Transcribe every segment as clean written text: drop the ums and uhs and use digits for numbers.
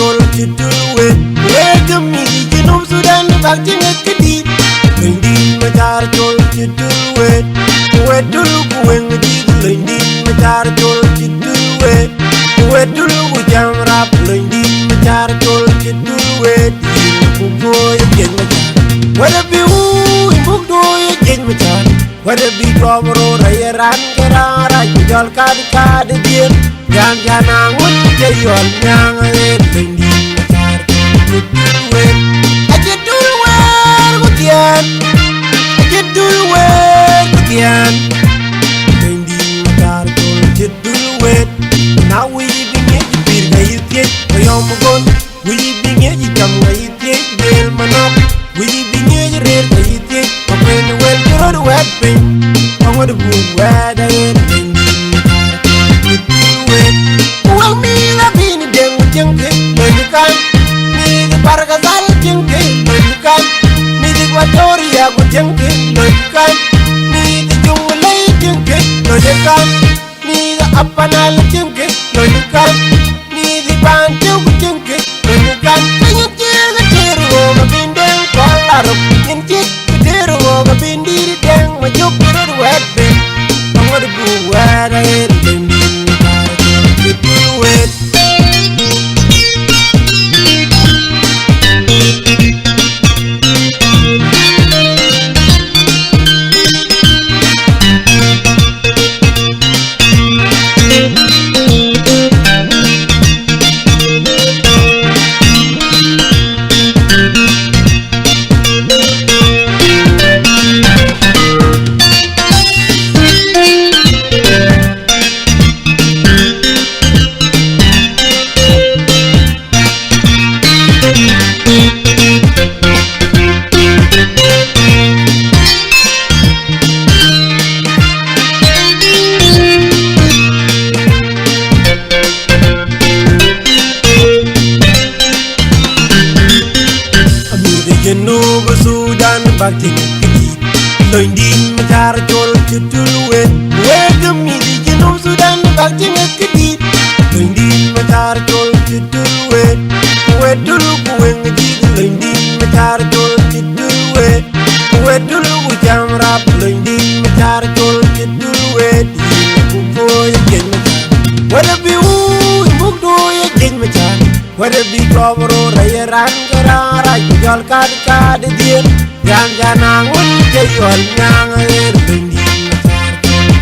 chol chitulwe wegam mi jinum Sudan bakti ngakdi lendi matar chol chitulwe wedul kueng di lendi matar chol chitulwe wedul ku jamrap lendi matar chol chitulwe bugo yen matar wada bi u bugo yen matar wada bi komro rayaran kerara jol kad dien jan janangun jayol nyang lendi matar chitulwe ajitulwe gutian ajitulwe gutian lendi matar chol chitulwe now we binge bir gayit yom gon we binge jam gayit del manok we binge rer gayit open well road weapon on the good weather lendi well me la bin dem jenge lendi kan mi di pargazal jenge lendi kan mi di Equatoria go jenge lendi kan mi di jungle jenge lendi kan mi di apanal jenge lendi kan mi di bantu go jenge lendi kan kanya jenge teru go bindeng kolar inti teru go bindiri deng majuk road weapon on the good weather lendi Genub Sudan bakti ngakdi lendi matar chol chitulwe wegam mi di Genub Sudan bakti ngakdi lendi matar chol chitulwe wedul kueng di lendi matar chol chitulwe wedul ku jamrap lendi matar chol chitulwe bugo yen matar wada bi u bugo yen matar wada bi komro rayaran kerara jol kad dien jan janangun jayol nyang lendi matar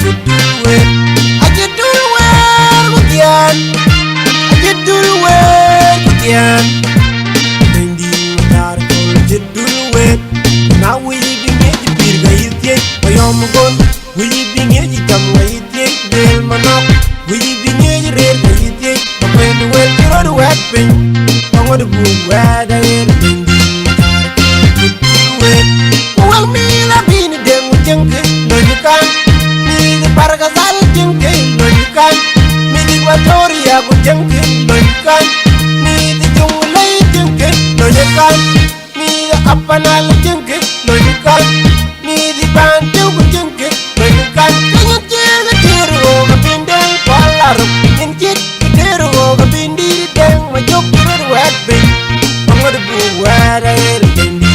chitulwe ajitulwe gutian ajitulwe gutian lendi matar chitulwe now we binge bir gayit yom gon we binge jam gayit del manok we binge rer gayit open well road weapon on the good weather lendi well me la bin dem jenge lendi kan mi di pargazal jenge lendi kan mi di Equatoria go jenge lendi kan mi di jungle jenge lendi kan mi di apanal jenge lendi kan mi di bantu go jenge lendi kan kanya jenge teru go bindeng kolar injit teru go bindiri deng majuk road weapon on the good weather lendi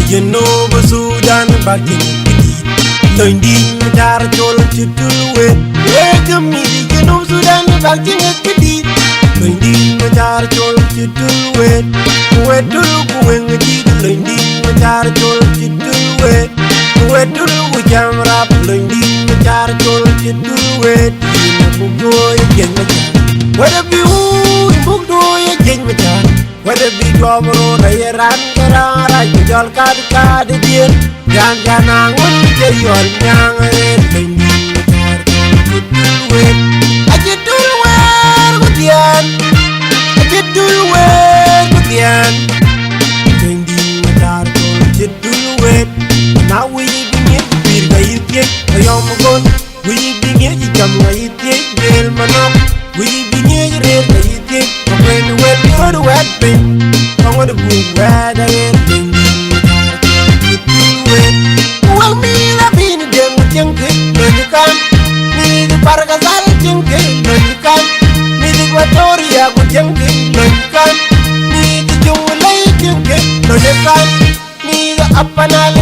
Genub Sudan bakti ngakdi lendi matar chol chitulwe wegam mi di Genub Sudan bakti ngakdi lendi matar chol chitulwe wedul kueng di lendi matar chol chitulwe wedul ku jamrap lendi matar chol chitulwe bugo yen matar wada bi u bugo yen matar wada bi komro rayaran kerara jol kad dien jan janangun jayol nyang lendi matar chitulwe ajitulwe gutian ajitulwe gutian lendi matar Lonekan, ni ga apana le